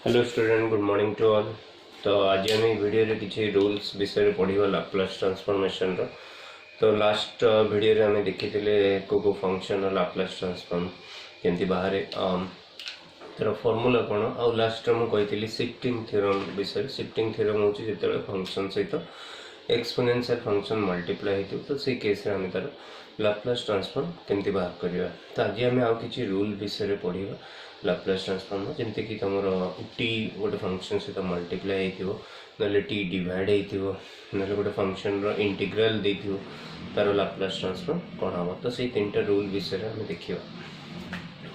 Hello student, good morning to all. तो आज आम वीडियो किसी रूल्स विषय पढ़ा लाप्लास ट्रांसफॉर्मेशन रो। तो लास्ट वीडियो आम देखी को फंक्शन लाप्लास ट्रांसफॉर्म केमती बाहर तर फॉर्मूला कौन आउ लास्ट मुझे शिफ्टिंग थ्योरम विषय। शिफ्टिंग थ्योरम हूँ जो फंक्शन सहित एक्सपोनेंशियल फंक्शन मल्टीप्लाई हो तो से केस आम तार लाप्लास ट्रांसफॉर्म केमती बाहर करवा। तो आज आम आउ कि रूल विषय पढ़ा लाप्लास ट्रांसफॉर्म जमती कि तुम टी गोटे फंक्शन सहित मल्टीप्लाई हो टी डिवाइड हो गोटे फंक्शन इंटीग्रल देथियो तार लाप्लास ट्रांसफॉर्म कौन हम। तो से तीन टा रूल विषय आम देखा।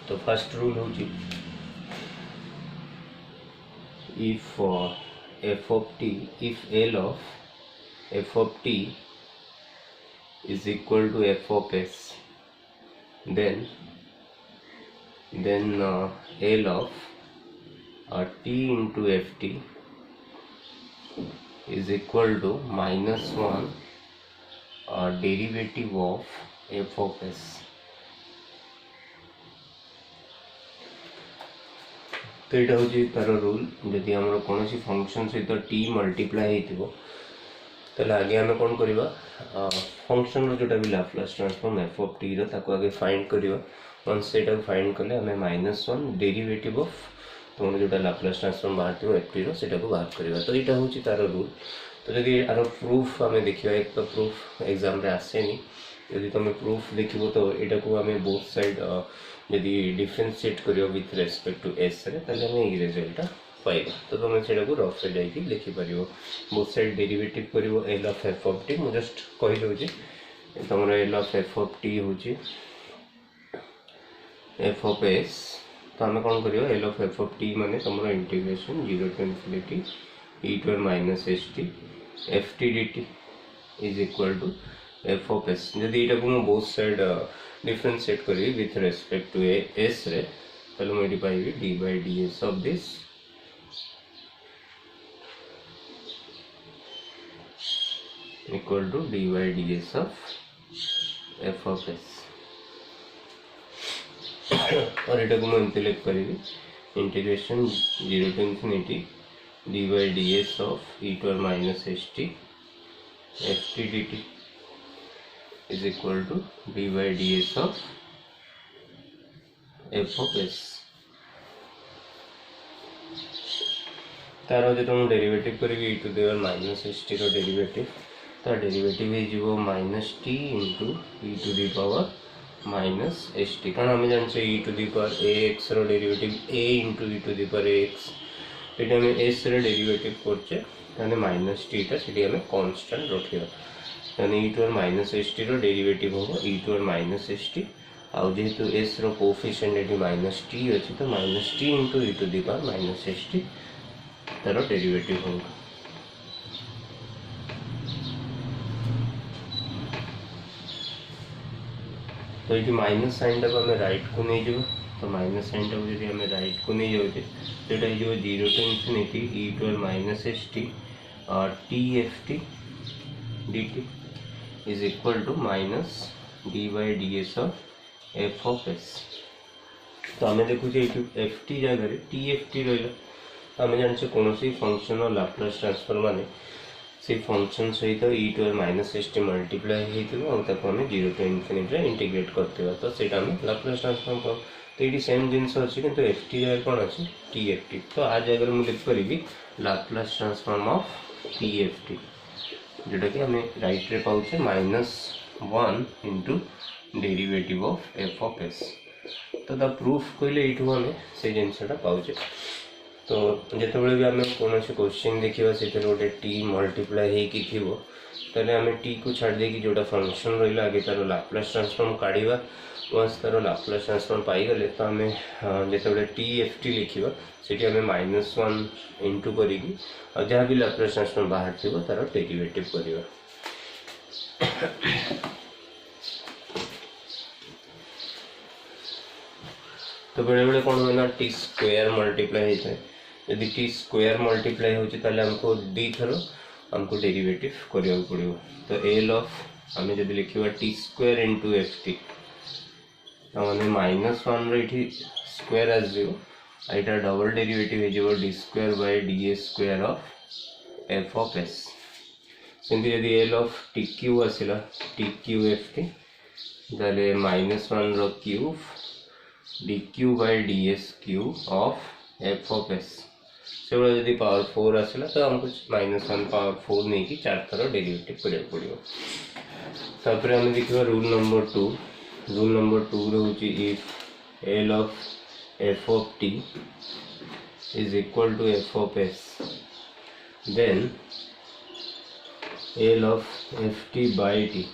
तो फर्स्ट रूल हूँ if f of t, if L of f of t is equal to f of s, then L of t into ft is equal to -1 derivative of f of s। तो यहाँ हूँ तार rule जदि आम कौन function सहित T multiply होते आगे आम कौन करवा फंक्शन जोटा भी Laplace transform F of T रो आगे फाइंड करवा। वंस से फाइंड कले आम -1 डेरिवेटिव ऑफ तुम जोटा लाप्लास ट्रांसफॉर्म बाहर एफ टी रो बाहर करवा। तो यहाँ हूँ तार रूल। तो जदि यार प्रूफ आम देखा, एक तो प्रूफ एग्जाम आसेनी, यदि तुम प्रूफ देख तो यहाँ को आम बोथ साइड यदि डिफरेंशिएट करियो विथ रेस्पेक्ट टू एस रे ताले हम ई रिजल्ट पाइबा। तो तुम सेटा को रफ रे जाई लिखि परियो। बोथ साइड डेरिवेटिव करियो L of F of T. मु जस्ट कहि दउची तुमरा L of F of T होची एफ ऑफ एस। तो हम कोन करियो L of F of T माने तुमरा integration 0 to infinity e to minus S T F T dt is equal to F of S. जदि एटा को मु बोथ साइड डिफरेंशिएट करी विथ रेस्पेक्ट टू एस रे ताले मैं पाइबी D by D S of this equal to D by D S of F of S. और एटा को मैं एमती लिख करी integration 0 to infinity D by D S of E to minus S T F T D T is equal to d by ds of f of s। तार जो तुम डेरिवेटिव करेगी e to the minus S T रो derivative तो derivative है जीवो minus T into e to the power minus S T. कारण आम जानते e to the power a X रो derivative a into e to the power X. ये आम एस रो डेरिवेटिव करछे माइनस टी टा सेठी आम कांस्टेंट रखियो। E to minus S T derivative हम e to minus S T आउ जेहेतु एस रो कोफिशिएंट ये माइनस टी अच्छी तो minus T into E to the power minus S T तार डेरिवेटिव हम। तो ये माइनस साइन टाक आम राइट को नहीं जाऊ। तो माइनस साइन टाक जब आम राइट को नहीं जाऊे तो यहाँ 0 to infinity E to minus S T T F T D T is equal to minus d by ds of f of s। तो आम देखु एफ टी जगह टी एफ टी रहा। आम जाने कौन सी फंक्शन लाप्लास ट्रांसफॉर्म माने से फंक्शन सहित e to minus S T multiply होता आम 0 टू इन्फिनिटी इंटीग्रेट करते तो से लाप्लास ट्रांसफॉर्म पाऊ। तो ये सेम जिनस अच्छी कि एफ टी जगह कौन अच्छी टी एफ टी। तो आज जगह मुझे लिख करी Laplace transform of T F T जोटा कि आम राइट रे पाउचे -1 into derivative of F of S. तो दा प्रूफ कहले ये आम से जिनसा पाउचे। तो जितेबाला भी आम कौन क्वेश्चन देखा से गोटे टी मल्टीप्लाई होती आम टी को छाड़ दे जोटा फंक्शन रहा आगे तार लाप्लास ट्रांसफॉर्म काढ़ा। वंस तार लाप्लास ट्रांसफॉर्म पाईगले तो आम जितेबाला टी एफ टी लिखा से -1 इंटू करी जहाँ भी लाप्लास ट्रांसफॉर्म बाहर थी तार डेरिवेटिव करवा। तो बेले बेले कौन होना टी स्क्वायर मल्टीप्लाई होता है। यदि टी स्क्वायर मल्टीप्लाई होमको दी थर हमको डेरिवेटिव करने पड़ो। तो एल ऑफ आम जब लिखा T square into F T मैंने -1 रे स्क्वायर आसो एटा डबल डेरिवेटिव हो D square by D square of F of S सेमती जदि एल ऑफ टी क्यू आसला टी क्यू एफ टी ताले -1 रो cube D cube by D S cube of F of S से जब पावर 4 आसला तो हमको -1 पावर 4 नहीं कि 4 थर डेरिवेटिव करिया पड़ियो। तापर हम देखिबा रूल नंबर 2 रहउची if L of F of T is equal to F of S then L of F T by T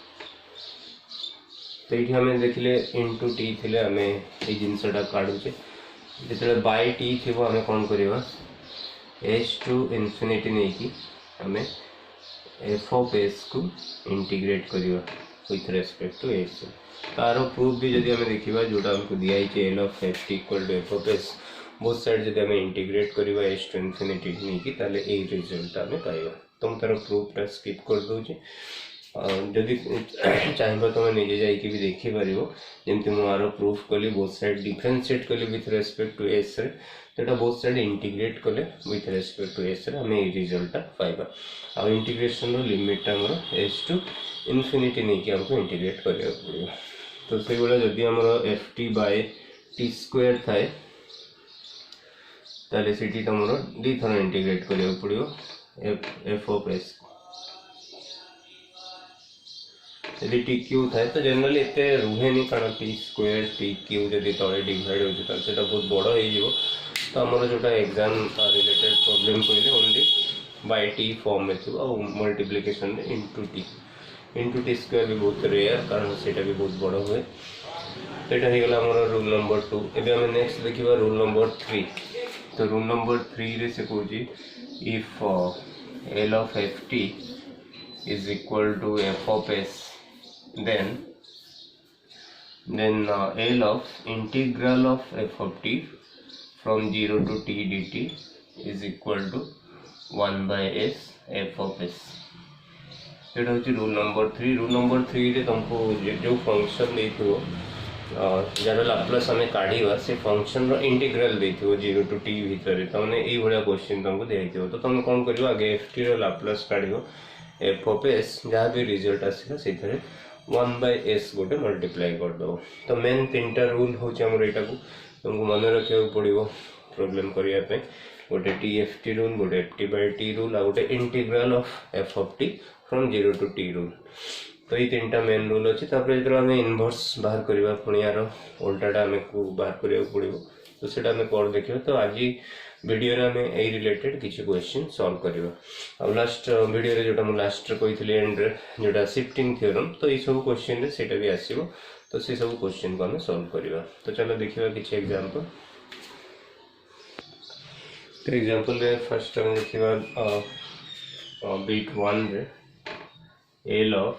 तो ये हमें देखिले इंटू टी थिले हमें ये जिनसटा काढुचे जितले बाय टी थिबो हमें कोन करिवा एच टू इन्फिनिटी नहीं कि हमें एफ ऑफ एस को इंटीग्रेट करिवा विथ रेस्पेक्ट टू एस तार प्रूफ भी जदि हमें देखिबा जोटा हमको दिया है L of F T equal to F of S both side जदि हमें इंटीग्रेट करिवा एच टू इन्फिनिटी नहीं कि ताले ए रिजल्ट हमें पाइबा तो हम तार प्रूफ स्किप कर दोचे जदि चाहिए तुम निजे जाकि भी देखिपर जमी मुझे प्रूफ कली बोथ साइड डिफरेंशिएट कली विथ रेस्पेक्ट टू एस तो बोथ साइड इंटीग्रेट कले विथ रेस्पेक्ट टू एस आम ये रिजल्टा पाइबा आ इंटीग्रेशन लिमिट आम एस टू इन्फिनिटी नहीं कि हमको इंटीग्रेट करा पड़ो तो से भाया जदि आम F T by T square थाए ताले सीटी तुम दी थर इंटीग्रेट करा पड़ो एफ ऑफ एस यदि टी क्यू थाए तो जनरली एते रुहे नहीं कारण टी स्क्वायर टी क्यू जदि तले डिवाइड हो सेटा बहुत बड़ हो तो आमर जोटा एग्जाम रिलेटेड प्रॉब्लम कहले ओनली बाय टी फॉर्म में थी मल्टीप्लिकेशन में इंटू टी स्क्वायर भी बहुत रेयर कारण सेटा भी बहुत बड़ हुए तो यहाँ होगा आमर रूल नंबर 2 एबे हमें नेक्स्ट देखिबा रूल नंबर 3 तो रूल नंबर 3 रे से कहूची if L of F T is equal to F of S then L of integral of f of t from 0 to t dt is equal to 1 by s f of s एटा होची rule number 3 रे तुमको जो function देथियो jar Laplace हमें काढीवा से function रो integral देथियो 0 to t भीतर तमने एई भलिया क्वेश्चन तुमको देथियो तो तुम कोन करियो आगे f t रो लाप्लास काढियो f of s जहाँ भी रिजल्ट आसीला सेथरे 1 by s गोटे मल्टीप्लाई कर दो तो मेन 3टा रूल होचे हमर एटा को तुमको मन रखियो पड़िबो प्रॉब्लम करिया पे गोटे टी एफ टी रूल गोटे F T by T rule आ गोटे integral of F of T from 0 to t rule तो ये 3टा मेन रूल अछि तापर जदि हमें इनवर्स बाहर करबा पुनी यार उल्टाटा हमें को बाहर करियो पड़िबो तो सेटा हमें कर देखियो तो आज वीडियो रे हमें ए रिलेटेड किछि क्वेश्चन सॉल्व करबा अब लास्ट वीडियो रे जोटा हम लास्ट रे कहितले एंड रे जोटा शिफ्टिंग थ्योरम तो ये सब क्वेश्चन रे सेटा भी आसीबो तो से सब क्वेश्चन को हमें सॉल्व करबा तो चलो देखिबा किछि एग्जांपल तो एग्जांपल रे फर्स्ट हम देखिबा बिट 1 रे L of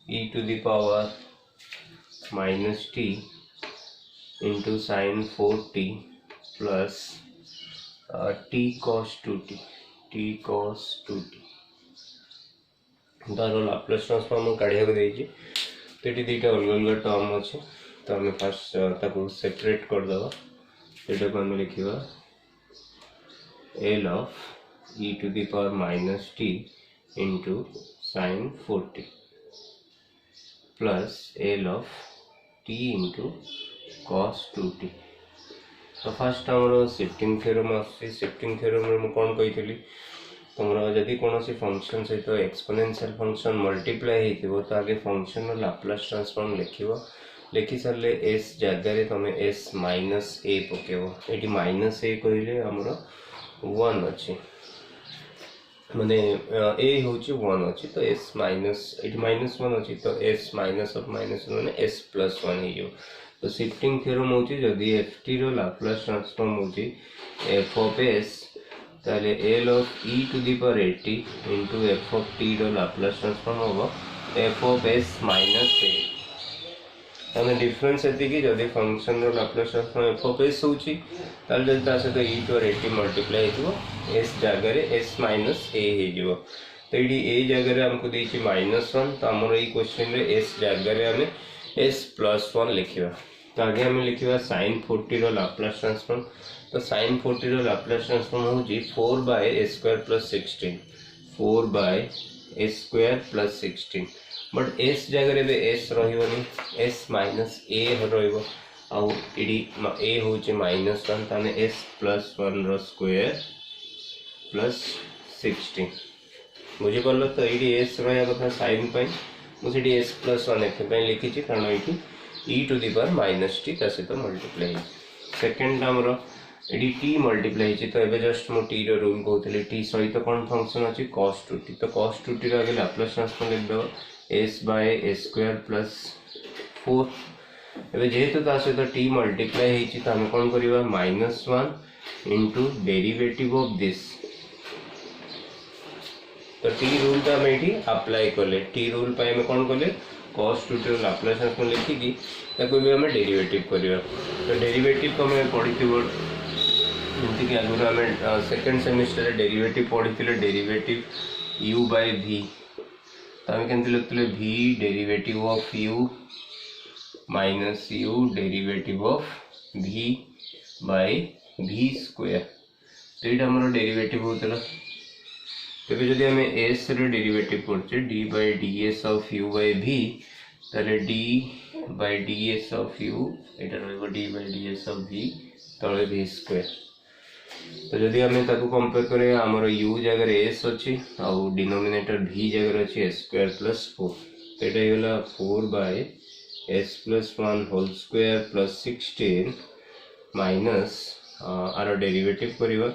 e to the power -t into sin 4t plus t cos 2t तार लाप्लास ट्रांसफॉर्म काढ़िया को देछि तो ये दुईटा अलग अलग टर्म अच्छे तो हमें फास्ट ताको सेपरेट कर दबा एटा को हम लिखिबा l of e to the power -t into sin 4t plus l of t into cos 2t तो फास्ट आमर शिफ्टिंग थ्योरम आसी शिफ्टिंग थ्योरम रे म कोन कहितली तुमरा जदि कोनोसी फंक्शन सहित एक्सपोनेंशियल फंक्शन मल्टीप्लाई हेतिबो तो आगे फंक्शन रो लाप्लास ट्रांसफॉर्म लिखिबो लिखि सरले s जगह रे तमे s माइनस a पकेबो एटी माइनस a कहिले हमरो 1 अछि माने a होची 1 अछि तो s माइनस एटी -1 अछि तो s माइनस ऑफ -1 माने s + 1 हे जो तो शिफ्टिंग थ्योरम होची जदि ft रो लाप्लास ट्रांसफॉर्म होची f ऑफ s ताले l of e to the power 80 into f of t रो लाप्लास ट्रांसफॉर्म होबो f of s minus a ताने डिफरेंस एति कि जदि फंक्शन रो Laplace transform f of s होची ताले जदि ता सहित e टू 80 मल्टीप्लाई हेतबो s जगह रे s माइनस a हे जिवो तो एडी a जगह रे हमको देछि -1 तो हमर ई क्वेश्चन रे s जगह रे हमें s + 1 लिखिबा तो आगे हमें लिखा sin 40 रो लाप्लास ट्रांसफॉर्म। तो sin 40 रो लाप्लास ट्रांसफॉर्म होची 4/a² + 16 4/a² + 16 बट s जगह पे s रहिबनी s - a रहिबो आउ इडी a होची -1 ताने s + 1 रो स्क्वायर + 16 बुझी पड़लो। तो ये s रहा कथा sin पाई मुझे s + 1 एथे पे लिखी छी कारण एठी e⁻⁻t ता सहित मल्टीप्लाई सेकंड हमर एडी t मल्टीप्लाई छी। तो एबे जस्ट मो t रो रूल कहउतले t सहित कोन फंक्शन अछि cos 2t। तो cos 2t रो आगे लाप्लास ट्रांसफॉर्म लिख दो s/a² + 4 एबे जेहेतु ता सहित t मल्टीप्लाई हे छी त हम कोन करिवा -1 इनटू डेरिवेटिव ऑफ दिस। तो टी रूल टा हम एठी अप्लाई करले टी रूल पे हम कोन करले cos 2t रो लाप्लास ट्रांसफॉर्म लिखिकी ताको भी हम डेरिवेटिव करिवा। तो डेरिवेटिव को हम पढिथिबो जंती कि आगुरा हम सेकंड सेमेस्टर रे डेरिवेटिव पढिथिले डेरिवेटिव u/v। तो हम केनते लिखले v derivative of u minus u derivative of v/v²। तो ये हमरो डेरिवेटिव होतला। तबे जदि हमें s रे डेरिवेटिव करछे d/ds ऑफ u/v ताले d/ds ऑफ u एटा रहबो d/ds ऑफ v तळे v²। तो जदि हमें ताको कंपेयर करे हमर u जगह रे s अछि आ डिनोमिनेटर v जगह रे अछि s² + 4 तो एटा होला 4/s+1² + 16 माइनस आर डेरिवेटिव करिवा।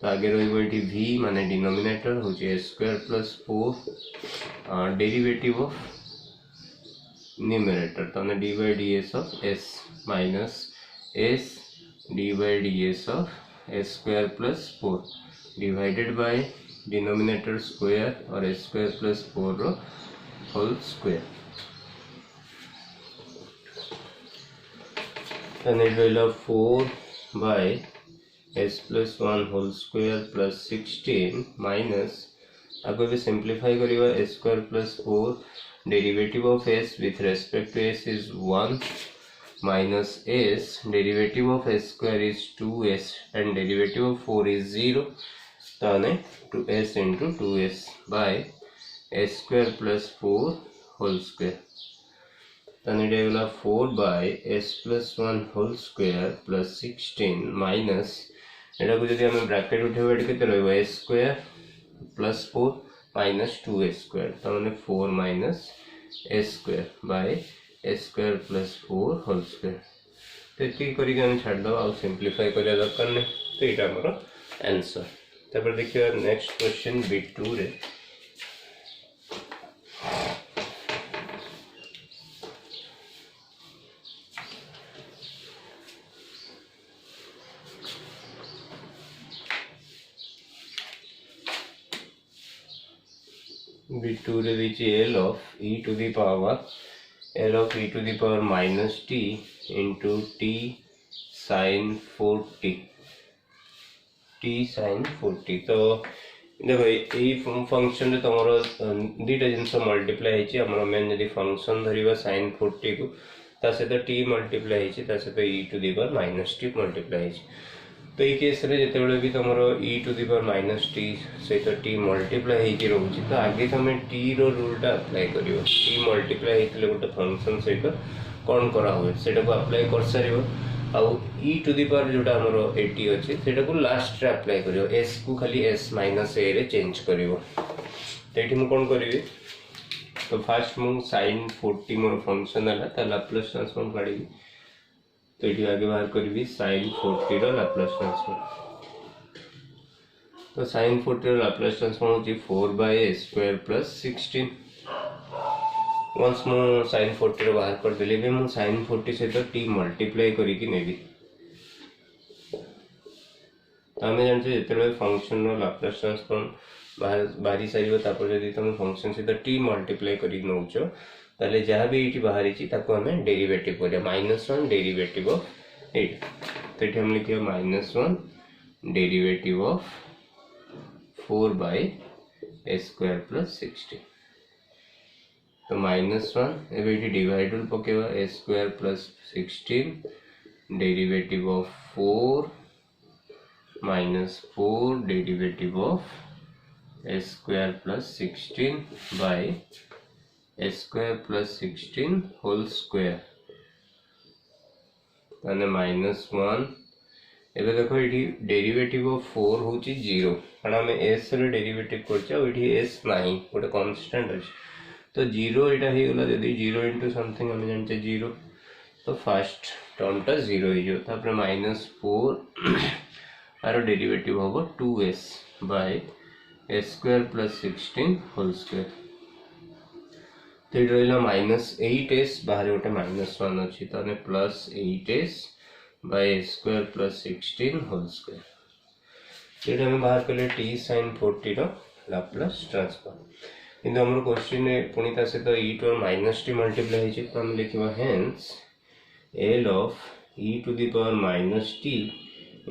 तो आगे रहिबो एठी v माने डिनोमिनेटर होची s² + 4 डेरिवेटिव ऑफ न्यूमरेटर तो ने d/ds of s minus s d/ds of s² + 4 divided by denominator square और s² + 4 रो होल स्क्वायर। तो ने रहला 4/s+1² + 16 माइनस आगे भी सिंप्लीफाई करिवा s² + 4 derivative of s with respect to s is 1 minus s derivative of s² is 2s and derivative of 4 is 0 ताने 2s into 2s by s² + 4 whole square. ताने डेवला 4/s+1² + 16 minus एटा को जदि हम bracket उठेबा एटा केते रहबो s² + 4 minus 2s² त माने 4 minus s² bye s² + 4 whole square. तो एति करी हम छाड़ दो आ सिंप्लीफाई करिया दरकार नै। तो एटा हमर आंसर। तब देखिए नेक्स्ट क्वेश्चन B2 रे B2 रे दिछि L of e to the power -t into t sin 4t t sin 4t। तो देखो ये फंक्शन रे तमरो दीटा जिंस मल्टीप्लाई हेची हमर मेन जदी फंक्शन धरिबा sin 4t को ता से तो t मल्टीप्लाई हेची ता से तो e to the power -t multiply हेची। तो ये केस रे जते बेले भी तमरो e to the power -t से तो t मल्टीप्लाई हेची रहउची तो आगे तमे t रो रूल टा अप्लाई करियो। t मल्टीप्लाई हेतले गोटे फंक्शन से तो कोन करा होय सेटा को अप्लाई कर सारिबो आउ e to the power जोटा हमरो 80 अछि सेटा को लास्ट रे अप्लाई करियो s को खाली s - a रे चेंज करियो। तो एठी मु कोन करिवि तो फर्स्ट मु sin 40 मोर फंक्शन हला त लाप्लास ट्रांसफॉर्म काढिबि। तो एठी आगे बाहर करिवि sin 40 रो लाप्लास ट्रांसफॉर्म। तो sin 40 रो लाप्लास ट्रांसफॉर्म होची 4/s² + 16 वंस मु sin 40 रो बाहर कर देली बे मु sin 40 से तो t मल्टीप्लाई करी कि नेबी। तो हमें जानते जेते फंक्शन रो लाप्लास ट्रांसफॉर्म बाहरी साइबो तापर जदी तुम फंक्शन से तो t मल्टीप्लाई करी नउचो ताले जहां भी एठी बाहरी छि ताको हमें डेरिवेटिव करिया -1 डेरिवेटिव ऑफ 8। तो एठी हम लिखियो -1 डेरिवेटिव ऑफ 4/s² + 16। तो तो -1 एबे ये डिवाइडल पकेवा a square plus 16 derivative of 4 -4 derivative of a square plus 16 by a square plus 16 whole square ताने -1 एबे देखो ये डेरिवेटिव ऑफ 4 होची 0 कारण हमें s रे डेरिवेटिव करछा और ये s नाही गोटे कांस्टेंट अछि तो 0 एटा हे गला यदि 0 इनटू समथिंग हम जानते 0 तो फर्स्ट टर्म टा 0 हो जो तापर -4 आरो डेरिवेटिव होबो 2s by a square plus 16 whole square तो ये रहला -8s बाहर गोटे -1 अछि ताने +8s by a square plus 16 whole square ये हम बाहर करले t sin 40 रो लाप्लास ट्रांसफॉर्म किंतु हमर क्वेश्चन रे पुनिता से तो e to minus t multiply होछि तो हम लिखबा hence l of e to the power minus t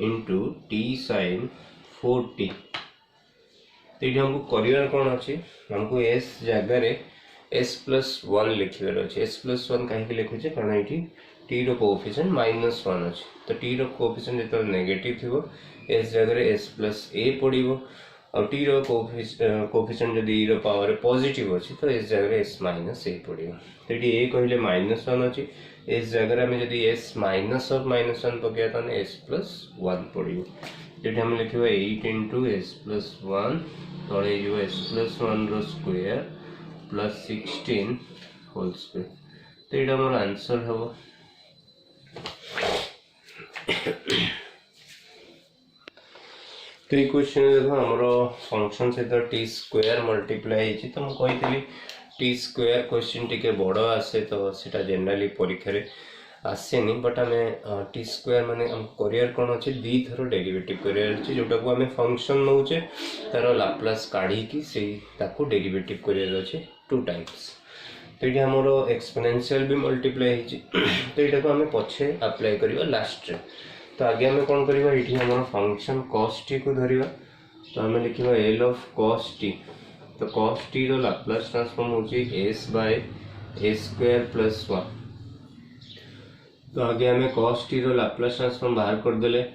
into t sin 4t तो ये हमको करियर कोन अछि हमको s जगह रे s plus 1 लिखिबार अछि s plus 1 काहे के लिखु छै कारण एठी t रो कोएफिशिएंट -1 अछि तो t रो कोएफिशिएंट जेतो नेगेटिव थिबो s जगह रे s plus a पडिबो और t रो कोएफिशिएंट जदी e रो पावर पॉजिटिव अछि तो s जगह s माइनस a पडिबो तो एठी a कहले -1 अछि s जगह रे हम जदी s माइनस और -1 पकेया त s plus 1 पडिबो जेठी हम लिखिबा 8 into s plus 1 तळे जो s plus 1 रो स्क्वायर plus 16 होल स्क्वायर तो एटा हमर आंसर हबो तो ये क्वेश्चन देखो हमरो फंक्शन से तो t स्क्वायर मल्टीप्लाई हिची तो हम कहितली t स्क्वायर क्वेश्चन टिके बडो आसे तो सेटा जनरली परीक्षा रे आसेनी बट हमें t स्क्वायर माने हम करियर कोन अछि दी थरो डेरिवेटिव करियर अछि जोटा को हमें फंक्शन नउचे तारो लाप्लास काढी की से ताको डेरिवेटिव करियर अछि 2 टाइम्स तो ये हमरो एक्सपोनेंशियल भी मल्टीप्लाई हिची तो एटा को हमें पछे अप्लाई करिवा लास्ट रे तो आगे हमें कौन करिवा एठी हमर फंक्शन cos t को धरिवा तो हमें लिखिवा l ऑफ cos t तो cos t रो लाप्लास ट्रांसफॉर्म होची s by a square plus 1 तो आगे हमें cos t रो लाप्लास ट्रांसफॉर्म बाहर कर देले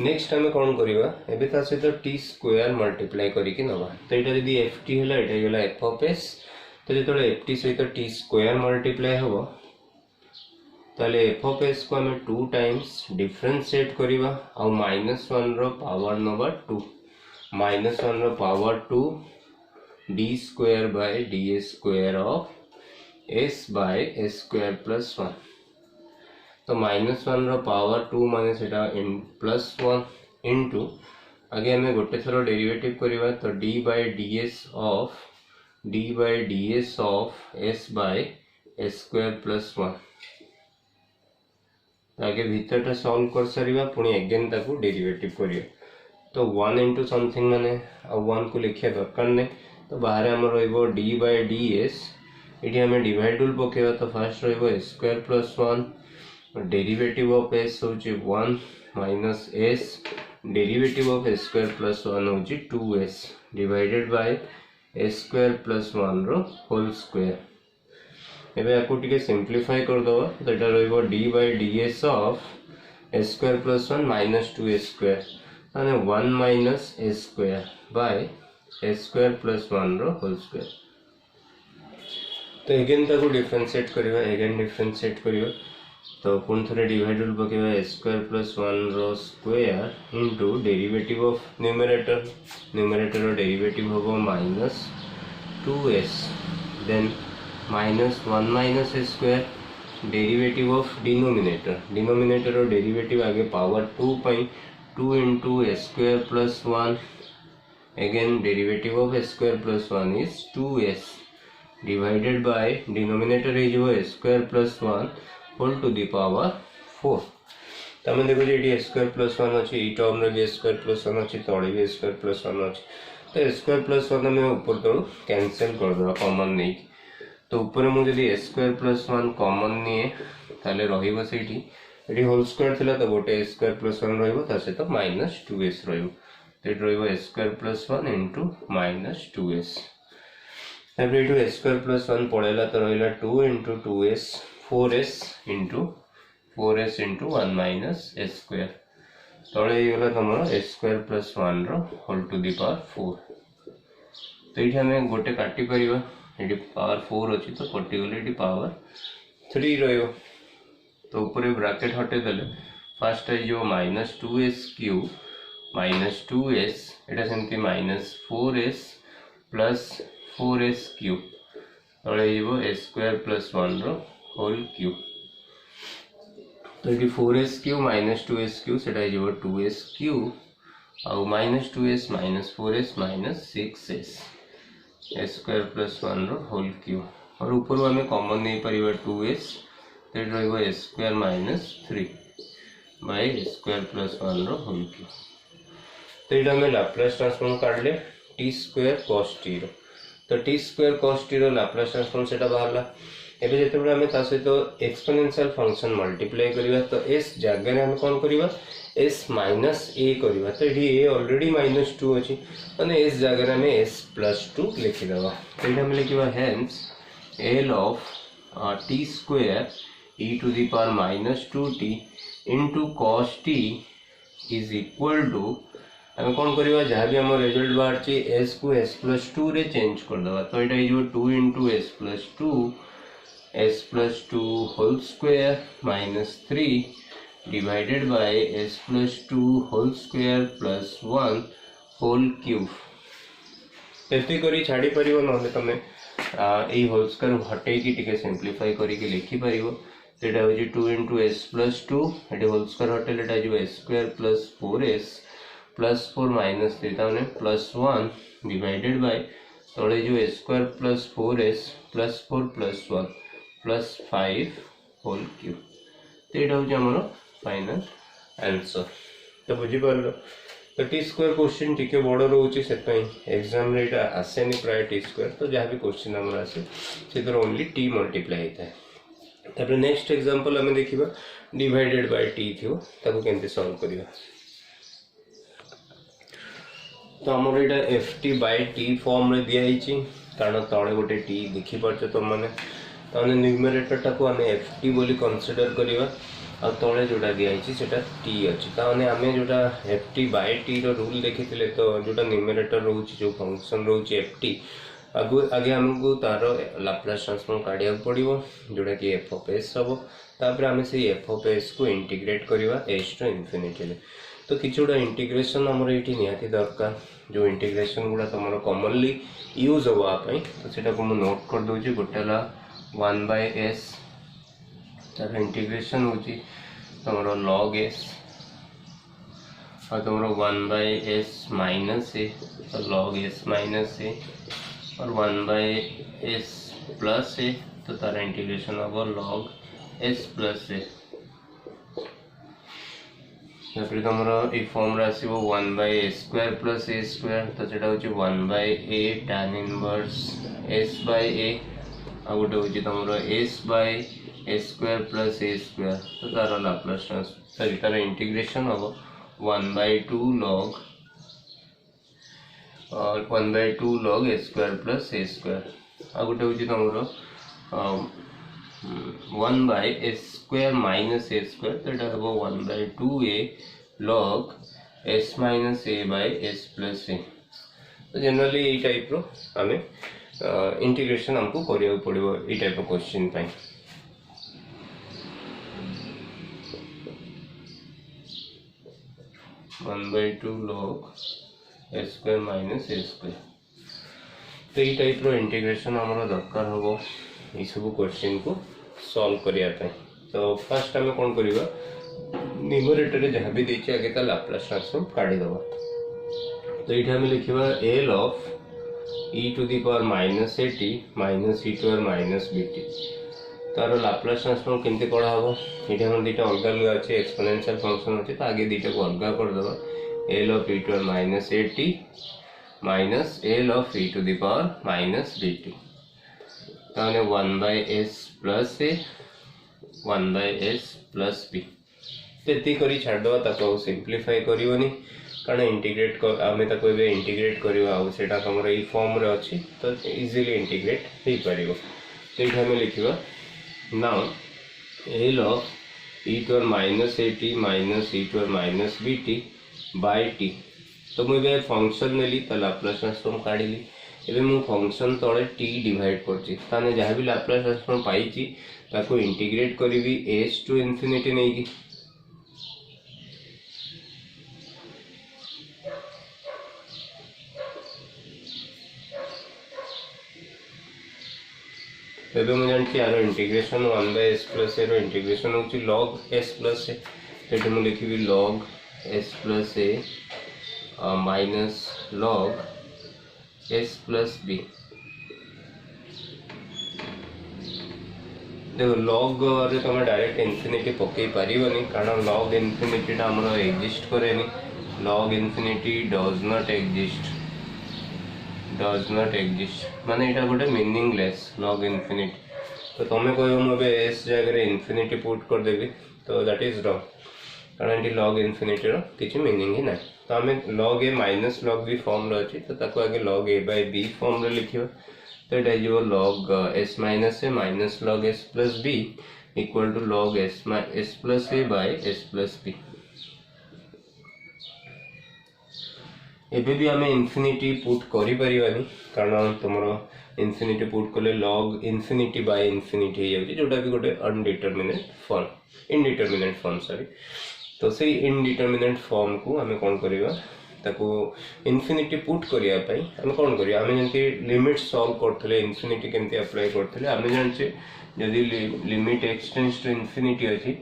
नेक्स्ट हमें कौन करिवा एबे ता से तो t स्क्वायर मल्टीप्लाई करी कि नबा तो एटा यदि ft हला एटा गेला f ऑफ s तो जेतो ft सहित t स्क्वायर मल्टीप्लाई होबो ताले f ऑफ s को हमें 2 टाइम्स डिफरेंशिएट करिवा आ -1 रो पावर नंबर 2 -1 रो power 2 d square by d square of s by s square plus 1 तो -1 रो पावर 2 माने सेटा इन प्लस 1 इनटू आगे हमें गोटे थरो डेरिवेटिव करिवा तो d by ds of s by s square plus 1 आगे भीतर सॉल्व कर सरीबा पुणी अगेन ताको डेरिवेटिव करियो तो 1 into समथिंग माने आ 1 को लिखिया दरकार नै तो बाहर हम रहइबो d by ds एठी हमें डिवाइडल पकेबा तो फर्स्ट रहइबो s square plus 1 derivative of s होची 1 minus s derivative of s square plus 1 होची 2s divided by s square plus 1 रो होल स्क्वायर एबे आको टिके सिंपलीफाई कर दवा तो एटा रहइबो d by ds of s square plus 1 minus 2s square माने 1 minus s square by s square plus 1 रो होल स्क्वायर तो अगेन ताको डिफरेंशिएट करियो तो पुन थरे डिवाइडल पकेबा s स्क्वायर प्लस 1 रो square into derivative of numerator रो डेरिवेटिव होबो minus 2s then -1 minus s square derivative of denominator और डेरिवेटिव आगे पावर 2 पाई 2 into s square plus 1 again derivative of s square plus 1 is 2s divided by denominator is s square plus 1 whole to the power 4 तमे देखो जे s square plus 1 अछि ई term रे s square plus 1 अछि तळे भी s square plus 1 अछि तो s स्क्वायर प्लस 1 में ऊपर तळ कैंसिल कर दो कॉमन नहीं तो ऊपर मु जदी s स्क्वायर प्लस 1 कॉमन निए ताले रहिबो सेठी एठी होल स्क्वायर थिला तो गोटे s स्क्वायर प्लस 1 रहिबो ता से तो -2s रहिबो तो एठी रहिबो s square plus 1 into -2s तापर ये एस स्क्वायर प्लस 1 पड़ेगा तो रहा 2 into 2s 4s into 1 minus S square तले गला तुम S square plus 1 whole to the power 4 तो ये आम गोटे काटी पार ये पावर 4 अच्छी तो कटिगले ये पावर 3 रो तो ऊपर ब्राकेट हटेदेले फास्ट हो minus 2s cube minus 2s एटा सेमती minus 4s plus 4s cube तले S square plus 1 whole cube तो ये 4s cube minus 2s cube से 2s क्यूब आउ minus 2s minus 4s minus 6s S square plus 1 whole cube और ऊपर आम कॉमन नहीं पार 2s तो ये S square minus 3 by S square plus 1 whole cube तो ये आम लाप्लास ट्रांसफॉर्म काढ़ले टी स्क्वायर कॉस टी तो T square cos T Laplace transform से बाहर एवं जो आम सहित एक्सपोनेंशियल फंक्शन मल्टीप्लाई करवा तो एस जगह आम कौन करवा एस माइनस ए करवा तो ये ए ऑलरेडी माइनस 2 अच्छी मैंने एस जगह आम एस प्लस 2 लिखिदेव तो ये आम लिखा hence L of T square e to the power minus 2t into cos T is equal to आम कौन करवा जहाँ भी आम रिजल्ट बाहर एस को एस प्लस 2 रे चेंज करदे तो यहाँ 2 into S plus 2 whole square minus 3 divided by S plus 2 whole square plus 1 whole cube एति करी छाड़ी परिबो नले तमे ए होल स्क्वायर हटे की टिके सिंपलीफाई करी के लिखि परिबो सेटा होजी 2 into s plus 2 एटी होल स्क्वायर हटे लेटा जो s square plus 4s plus 4 minus 3 ताने प्लस 1 डिवाइडेड बाय तळे जो s square plus 4s plus 4 plus 1 plus 5 whole cube तो ये हूँ आम फाइनल आंसर तो बुझीपार तो टी स्क्वायर क्वेश्चन टी बड़ रोचे से एग्जाम आसेनि प्राय टी स्क्वायर तो जहाँ भी क्वेश्चन आम आसे से ओनली टी मल्टीप्लाई होता है नेक्स्ट एग्जांपल आम देखा डिवाइडेड बाय टी थी केमती सॉल्व करवा तो आमर यहाँ F T by T form रे दिखाई कारण तले गोटे टी देखिपार तुम मैंने तो न्यूमरेटर टाको आम एफ टी बोली कंसीडर करवा आ तले जोटा दिखाई से टी अच्छी ताने आम जोटा F T by T rule देखी तो जोटा न्यूमरेटर रोचे जो फंक्शन रोचे एफ टी आगे आमको तार लाप्लास ट्रांसफॉर्म काढ़ा पड़ो जोटा कि एफ ऑफ एस हम तापर आम से एफ ऑफ एस को इंटीग्रेट करवा एस टू इनफिनिटी तो किसी गुड़ा इंटीग्रेशन आमर ये निहाती दरकार जो इंटीग्रेशन गुड़ा तुम कॉमनली यूज हाँपाई तो सेटा को मुझे नोट कर दूसरी गोटे 1 बाय एस तार इंटीग्रेशन हूँ तुम लॉग एस और तुम 1 बाय एस माइनस ए तो लॉग एस माइनस ए और 1 बाय एस प्लस ए तो तार इंटीग्रेशन हम लॉग एस प्लस ए फिर तुम ये फॉर्म आसो 1 by a square plus a square तो सेटा हूँ 1 by A tan inverse S by ए आ गोटे हूँ तुम S by a square plus a square तो तार लाप्लास सॉरी तार इंटीग्रेशन हम 1 बाय 2 लॉग और 1 by 2 log A square plus a square आ गोटे हूँ तुम 1 by a square minus A square तो यहाँ हम 1 by 2a log S minus a by S plus a तो जनरली ये टाइप रो आम इंटीग्रेशन हमको करिया पड़ो ये टाइप ऑफ क्वेश्चन पाई 1 by 2 log A square minus A square तो ये टाइप रो इंटीग्रेशन आमर दरकार हम ये सब क्वेश्चन को सॉल्व करने तो फास्ट आम कौन करवा न्यूमरेटर जहाँ भी देखे आगे तो लाप्लास ट्रांसफॉर्म काढ़ीदबा तो ये आम लिखा L of E to the power minus A T minus E to R minus B T तार लाप्लास ट्रांसफॉर्म केमती कड़ा हम ये हम दुटा अलग अलग अच्छे एक्सपोनेंशियल फंक्शन अच्छे तो आगे दुटा को अलग करदे L of E to R minus A T minus L of E to the power minus B T ताने 1 by S plus A 1 by S plus B तो ये करी छाड़देवा सिंप्लीफाई करनी कारण इंटीग्रेट आम ताको इंटीग्रेट करवा आउटा तुम ये फॉर्म रे अच्छी तो इजीली इंटीग्रेट हो पार। तो ये आम लिखा now L of e to minus A T minus e to minus B T by T. तो मुझे फंक्शन नेली तो लाप्लास ट्रांसफॉर्म काढ़ी एबे मु फंक्शन तले टी डिवाइड करछि ताने जहाँ भी लाप्लास ट्रांसफॉर्म पाइछि ताको इंटीग्रेट करिवि s टू इन्फिनिटी नै कि एबे मु जानछि यार इंटीग्रेशन 1/s प्लस a रो इंटीग्रेशन होछि log s प्लस a। तो मु लिखिबि log s plus a minus log s plus b। देखो log रे तुम डायरेक्ट इन्फिनिटी पकई पारिबनी कारण log इन्फिनिटी टा हमर एग्जिस्ट करेनी। log infinity does not exist माने एटा गोटे मीनिंगलेस log इन्फिनिटी। तो तुम्हें कह मुझे एस जगह इन्फिनिटी पुट कर देवी तो दैट इज रॉन्ग कारण ये log इन्फिनिटी रो किसी मीनिंग ही ना। तो आम log a minus log b form रही तो ताको आगे log a by b form रे लिखिबा। तो ये जो log s minus a minus log s plus b equal to log s plus a by s plus b। एबे भी आम इन्फिनिटी पुट करि परिबानी कारण तुमरो इन्फिनिटी पुट कले log इन्फिनिटी बाय इन्फिनिटी हो जाउची जोटा भी गोटे undeterminate form indeterminate form sorry. तो से इनडिटरमिनेट फॉर्म को आम कौन करवा ताको इन्फिनिटी पुट करिया पई आम कौन करिया आम जंती लिमिट सॉल्व करथले इन्फिनिटी केमती अप्लाई करथले आम जानचे जदि limit x tends to infinity अछि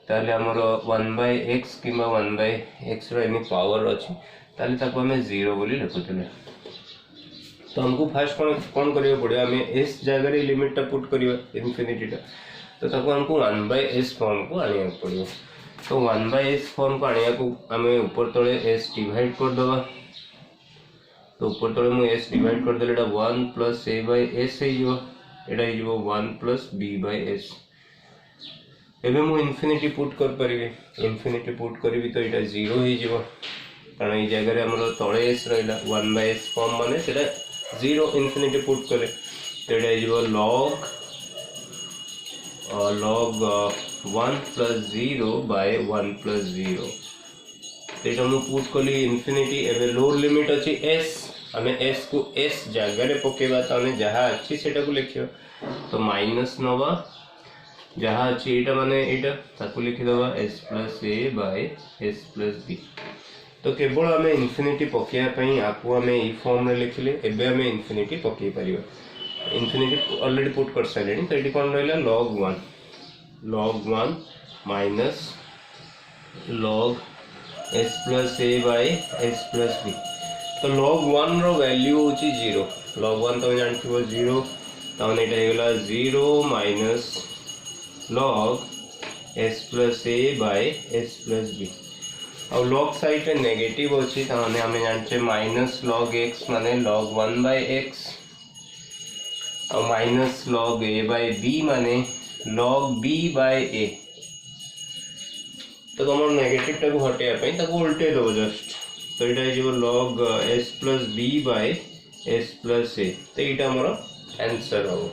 ताले हमर 1/x किबा 1/x रो एनी पावर अछि ताले ताको हमें 0 बोली लिखुतले। तो हमको फास्ट कौन करिया पड़े हमें s जगह रे लिमिट टा पुट करिया इन्फिनिटी टा तो ताको हमको 1/s फॉर्म को आनिया पड़ियो। तो 1/s फॉर्म को आनिया को हमें ऊपर तले s डिवाइड कर दबा। तो ऊपर तले मु s डिवाइड कर देले एटा 1 प्लस a बाय s हे जिवो एटा हे जिवो 1 प्लस b बाय s। एबे मु इन्फिनिटी पुट कर परिबे इन्फिनिटी पुट करिवि तो एटा 0 हे जिवो कारण ये जगह रे हमरो तळे s रहला 1/s फॉर्म माने सेटा 0 इन्फिनिटी पुट करे तो एटा हे जिवो log 1 प्लस 0 बाय 1 प्लस 0। तो मु पुट कली इन्फिनिटी एबे लोअर लिमिट अछि s हमें s को s जगह रे पकेबा ताने जहा अछि सेटा को लिखियो। तो माइनस नवा जहा अछि एटा माने एटा ताको लिखि दबा s plus a by s plus b। तो केवल आम इन्फिनिटी पकेया पई आकु आम ई फॉर्म रे लिखिले एबे आम इन्फिनिटी पके परिबा इन्फिनिटी ऑलरेडी पुट कर साइलेनी। तो एटी कोन रहला log 1 minus log s plus a by s plus b। तो log 1 रो वैल्यू होची 0 log 1 तो जानथिबो 0 ताने एटा हेगला 0 minus log s plus a by s plus b। और log साइड रे नेगेटिव अछि ताने हमें जानचे माइनस log x माने log 1 बाय x और minus log a by b माने log b बाय a। तो तुम नेगेटिव टाको हटेया पई ताको उल्टे दो जस्ट तो एटा जे log s plus b by s plus a। तो एटा हमर आंसर हो।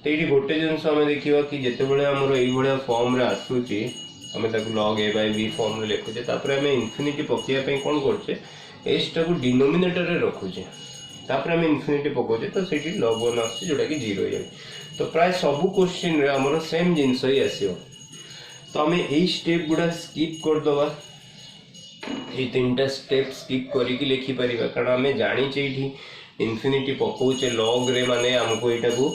तो ये गोटे जिनस आम देखा कि जिते बड़े आमर ये फॉर्म रे आसूची आम log a by b form रे लिखुचे तापर आम इन्फिनिटी पकाइबा कौन करछे एस टाको डिनोमिनेटर रे रखुचे तापर आम इन्फिनिटी पकाउचे तो सेठी log 1 आसी जोटा कि 0 हो जाए। तो प्राय सब क्वेश्चन रे आमर सेम जिनस ही आसीओ। तो आम यही स्टेप गुड़ा स्किप कर दवा ये तीनटा स्टेप स्किप करके लिखि परिबा कारण आम जानिचे ये इन्फिनिटी पकाउचे log रे माने हमको एटा को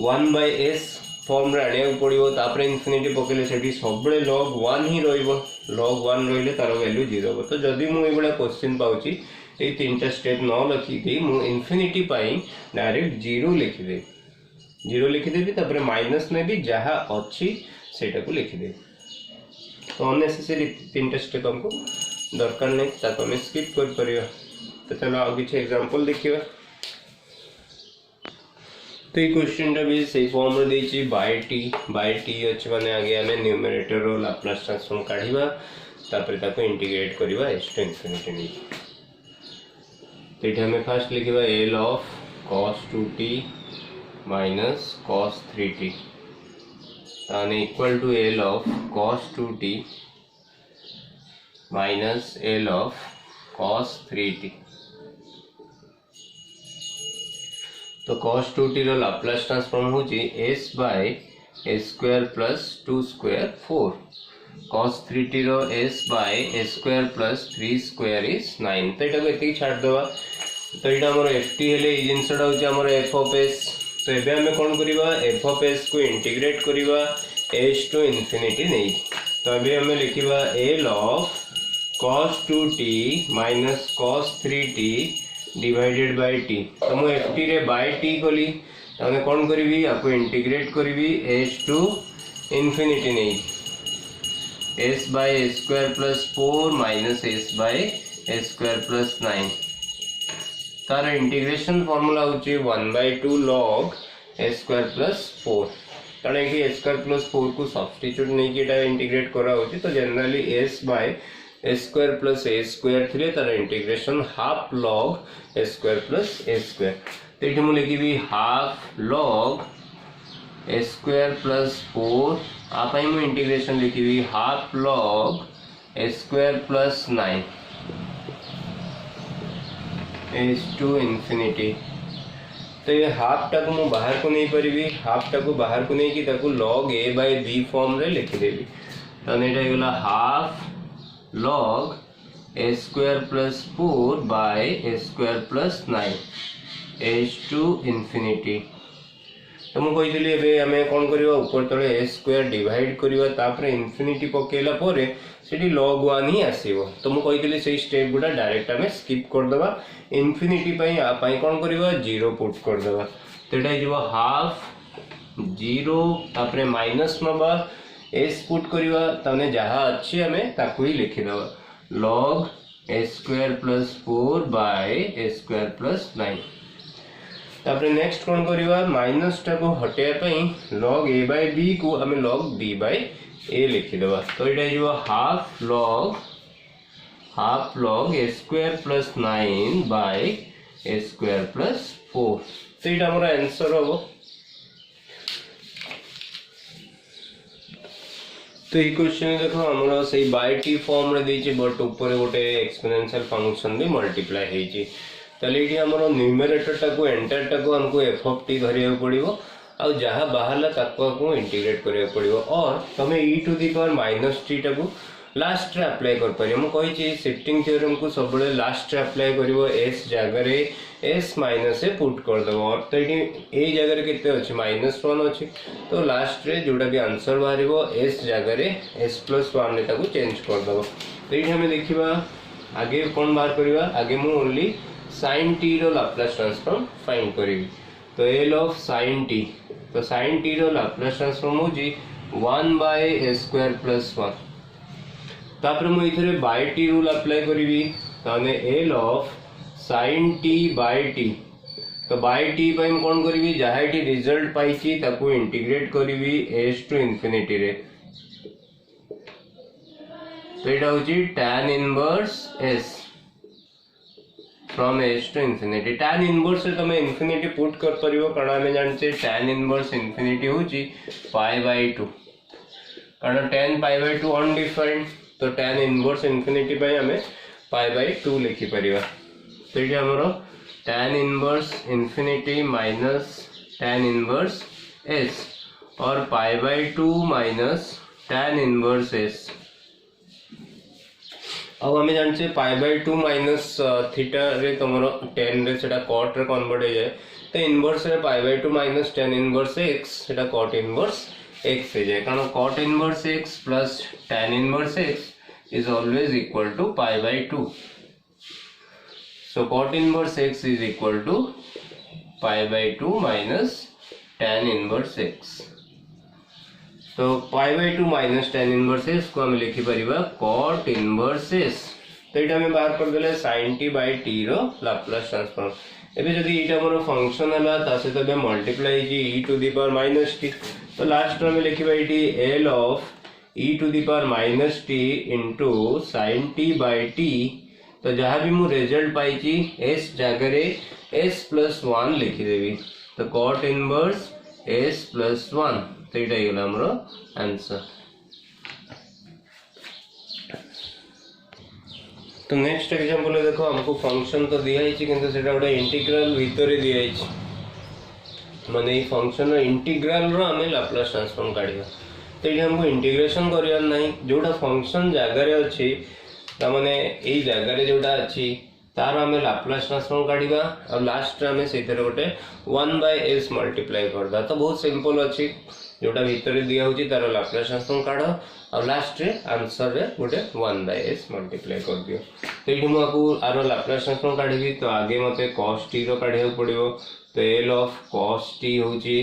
1/s फॉर्म रे आनिया पड़िबो तापर इन्फिनिटी पकेले सेठी सबले log 1 ही रहइबो log 1 रहिले तार वैल्यू 0 हो। तो जदी मु एबडा क्वेश्चन पाउची ए तीनटा स्टेप न लिखि के मु इन्फिनिटी पाई डायरेक्ट 0 लिखि दे 0 लिखि देबी तापर माइनस ने भी जहा अछि सेटा को लिखि दे। तो अननेसेसरी तीनटा स्टेप हमको दरकार नहीं ताको हम स्किप कर परियो। तो चलो आगे किछ एग्जांपल देखिबा। तो ये क्वेश्चन भी सही फॉर्म रे देछि बाय टी अछि माने आगे हमें न्यूमरेटर रो लाप्लास ट्रांसफॉर्म काढिबा तापर ताको इंटीग्रेट करवा एस टू इनफिनिटी नहीं। तो ये हमें फास्ट लिखा L of cos 2t minus cos 3t ताने equal to L of cos 2t minus L of cos 3t। तो cos 2t रो लाप्लास ट्रांसफॉर्म होची s by a square plus 2 square 4, cos 3t रो s by a square plus 3 square is 9। तो एटा को एति छाड़ दवा। तो एटा हमर ft हेले ई जिंसटा होची हमर f ऑफ s। तो एबे हमें कोन करिवा f ऑफ s को इंटीग्रेट करिवा s टू इंफिनिटी नहीं। तो अबे हमें लिखिवा l of cos 2t minus cos 3t divided by t। तो मु ft रे बाय t कली ताने कोन करबी आपको इंटीग्रेट करबी s टू इंफिनिटी नहीं, s by a square plus 4 minus s by a square plus 9। तार इंटीग्रेशन फार्मूला होची 1/2 log a स्क्वायर प्लस 4। कारण कि a स्क्वायर प्लस 4 को सब्स्टिट्यूट नहीं किटा इंटीग्रेट करा होची। तो generally s by a square plus a square थिले तार integration half log a square plus a square. तो ये मुझे लिखी भी half log a square plus 4 आप ही मुझे इंटीग्रेशन लिखी भी half log a square plus 9 S to infinity. तो ये हाफ टाक मु बाहर को नहीं परिबी, हाफ टाक बाहर को नहीं कि ताकू log a by b form रे लिखि देबी। तो एटा गेला half log a square plus 4 by a square plus 9 S to infinity. तो मु कहितली एबे हमें कोन करिवा ऊपर तळे a स्क्वायर डिवाइड करिवा तापर इंफिनिटी पकेला परे सेठी log 1 ही आसीबो। तो मु कहितली सेही स्टेप गुडा डायरेक्ट हमें स्किप कर दबा। इंफिनिटी पई आ पई कोन करिवा 0 पुट कर दबा। तो एटा जिवो हाफ 0 तापर माइनस नबा s पुट करिवा तने जहा अछि हमें ताकू ही लिखि दबा log a square plus 4 by a square plus 9। तापर नेक्स्ट कोन करिवा माइनस टा को हटेया पई log a बाय b को हमें log b बाय a लिखि दबा। तो एटा जिवो half log a square plus 9 by a square plus 4। तो एटा हमरा आंसर होबो। तो ये क्वेश्चन देखो हमरा सही बाय टी फॉर्म रे देछि बट ऊपर गोटे एक्सपोनेंशियल फंक्शन भी मल्टीप्लाई हेछि। तले एठी हमरो न्यूमरेटर टा को एंटर टा को हमको f ऑफ t धरिया पड़िबो आ जहा बाहरला ताको को इंटीग्रेट करिया पड़िबो और तमे e to the power minus t टा को लास्ट रे अप्लाई कर परियो। मु कहि छी शिफ्टिंग थ्योरम को सब बळे लास्ट रे अप्लाई करिवो s जगह रे s माइनस से पुट कर दबो। और तो एठी ए जगह रे केते अछि -1 अछि। तो लास्ट रे जोडा भी आंसर बाहरिबो s जगह रे s + 1 रे ताको चेंज कर दबो। तो एठी हमें देखिबा आगे कोन बाहर करिवा। आगे मु ओनली sin t रो लाप्लास ट्रांसफॉर्म फाइंड करिवि। तो l ऑफ sin t, तो sin t रो लाप्लास ट्रांसफॉर्म होजी 1 बाय a स्क्वायर प्लस 1। तापर मु इथरे बाय t रूल अप्लाई करिवि ताने l of sin t by t। तो बाय t पय हम कोन करिवि जहा टी रिजल्ट पाइछि ताको इंटीग्रेट करिवि s टू इंफिनिटी रे। तो एटा होची tan inverse s from s to infinity. tan inverse रे तमे इंफिनिटी पुट कर परिवो कारण हम जानचे tan इनवर्स इंफिनिटी होची पाई बाय 2 कारण tan पाई बाय 2 अनडिफाइंड। तो tan इनवर्स इंफिनिटी पय हमें पाई बाय 2 लिखि परिवा। तो ये हमरो tan inverse infinity minus tan inverse s और pi by 2 minus tan inverse s। अब हमें जानचे पाई बाय 2 माइनस थीटा रे तमरो tan रे सेटा cot रे कन्वर्ट हो जाए। तो इनवर्स रे pi by 2 minus tan inverse x सेटा cot इनवर्स x हो जाए कारण cot inverse x plus tan inverse x is always equal to pi by 2. So cot inverse x is equal to pi by 2 minus tan inverse x. तो pi by 2 minus tan inverse x को हम लिखि परिबा cot inverse s। तो एटा हम बाहर कर देले sin t by t रो लाप्लास ट्रांसफॉर्म। एबे जदी एटा हमर फंक्शन हला ता से तबे मल्टीप्लाई जी e to the power minus t। तो लास्ट में लिखिबा एटी l of e to the power minus T into sine T by T तो जहाँ भी मु रिजल्ट पाई एस जगह एस प्लस वन लिखिदेवी तो cot inverse S plus one तो ये आमर आंसर। तो नेक्स्ट एग्जांपल देखो हमको फंक्शन तो दिया है किंतु सेटा गोटे इंटीग्रल भितर दिया है माने फंक्शन इंटीग्रल रो हमें लाप्लास ट्रांसफॉर्म काढिबा तो ये हमको इंटीग्रेशन करियार नहीं जोटा फंक्शन जगह अच्छी ताने यही जगह जोटा अच्छी तार हमें लाप्लास ट्रांसफॉर्म काढिबा और लास्ट रे हमें सेथरे गोटे 1/s मल्टीप्लाई करदा तो बहुत सिंपल अच्छी जोटा भितर दिया होची तार लाप्लास ट्रांसफॉर्म काढ और लास्ट रे आंसर रे गोटे 1/s मल्टीप्लाई कर दियो तो ये मुझे आर लाप्लास ट्रांसफॉर्म काढिबी तो आगे मते cos t रो काढिया पड़िबो तो L ऑफ cos t होची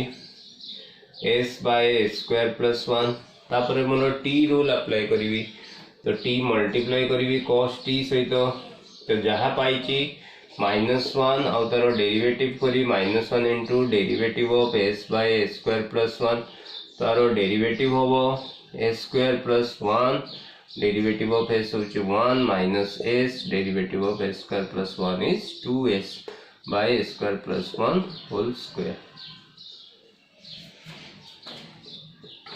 s बाय स्क्वायर प्लस 1 तापर मोर t रूल अप्लाई करिवि तो t मल्टीप्लाई करिवि cos t सहित तो जहाँ पाइची -1 आउ तार डेरिवेटिव करी -1 into derivative of s by square plus 1 तार डेरिवेटिव होबो s square plus 1 derivative of s होची 1 minus s derivative of s square plus 1 is 2s by square plus 1 whole square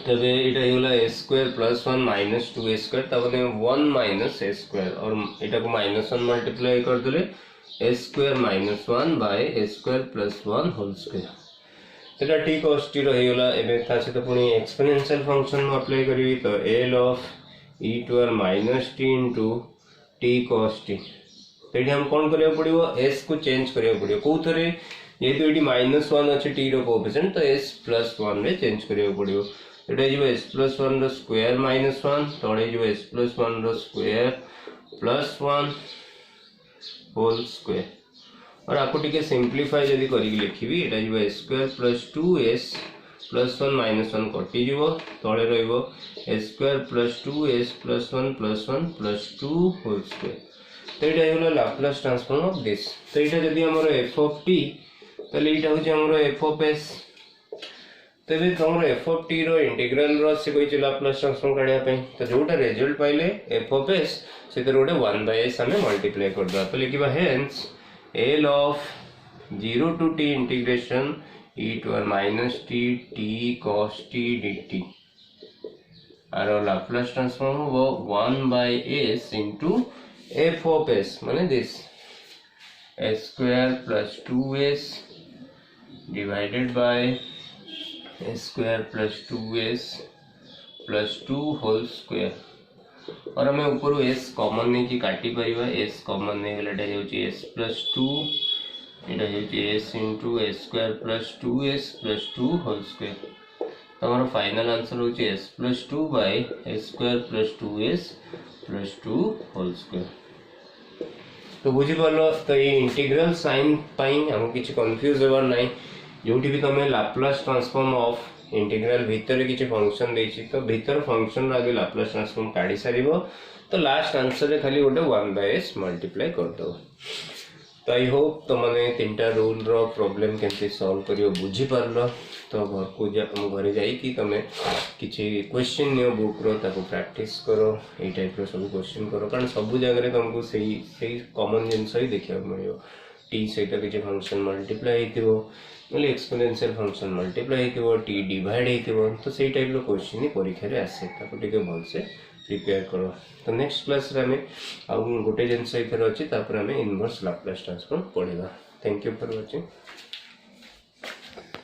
तबे इटा होला s square plus 1 minus 2s square तबने 1 minus s square और इटा को -1 मल्टीप्लाई कर देले s square minus 1 by s square plus 1 whole square एटा t cos t रो होला एबे था से तो पुनी एक्सपोनेंशियल फंक्शन में अप्लाई करिवि तो l of e to r minus t into t cos t तो ये हम कौन करिया पड़िबो s को चेंज करिया पड़िबो कोथरे जेतु एटी -1 अछि t रो कोएफिशिएंट तो s प्लस 1 रे चेंज करिया पड़िबो एटा जो s प्लस 1 रो स्क्वायर -1 तळे जो s प्लस 1 रो स्क्वायर प्लस 1 होल स्क्वायर और आपको टिके सिंपलीफाई जदी करी लिखिबी एटा जो s square plus 2s plus 1 -1 कटि जीवो तळे रहइबो s square plus 2s plus 1 plus 2 whole square तो ये होला लाप्लास ट्रांसफॉर्म ऑफ दिस तो ये जदी हमर f ऑफ t तले इटा होची हमर f ऑफ s तबे हमर f ऑफ t रो इंटीग्रल रो से कोइ लाप्लास ट्रांसफॉर्म काढिया पे तो जोटा रिजल्ट पाइले f ऑफ s सेतर गोटे 1/s हमें मल्टीप्लाई कर दो तो लिखिबा hence l of 0 to t integration e to r minus t t cos t dt आर लाप्लास ट्रांसफॉर्म हो 1/s into f of s माने this s square plus 2s divided by s square plus 2s plus 2 whole square और हमें ऊपर s common नहीं की काटी परिबा s common नहीं गला एटा होची s प्लस 2 एटा होची s into s square plus 2s plus 2 whole square तो हमारा फाइनल आंसर होची s plus 2 by s square plus 2s plus 2 whole square तो बुझी पालो तो ये इंटीग्रल साइन पाई हमको किछि कंफ्यूज होबार नाही जोटी भी तमे लाप्लास ट्रांसफॉर्म ऑफ इंटीग्रल भीतर किछि फंक्शन देछि तो भीतर फंक्शन आगे लाप्लास ट्रांसफॉर्म काढी सारिबो तो लास्ट आंसर रे खाली गोटे 1/s मल्टीप्लाई कर दो तो आई होप तो माने तीनटा रूल रो प्रॉब्लम केनते सॉल्व करियो बुझी पारलो तो घर को घरे जाई कि तमे किछि क्वेश्चन नियो बुक रो ताको प्रैक्टिस करो ए टाइप रो सब क्वेश्चन करो कारण सब जगह रे तुमको सही कॉमन जिंस ही देखियो मिलियो t सहित किछि फंक्शन मल्टीप्लाई हेतिबो नले एक्सपोनेंशियल फंक्शन मल्टीप्लाई हेतिबो t डिवाइड हेतिबो तो सही टाइप रो क्वेश्चन ही परीक्षा रे आसे ताको टिके भल से प्रिपेयर करो तो नेक्स्ट क्लास रे हमें आ गोटे जिंस इथर अछि तापर हमें इनवर्स लाप्लास ट्रांसफॉर्म पढिबा थैंक यू फॉर वाचिंग।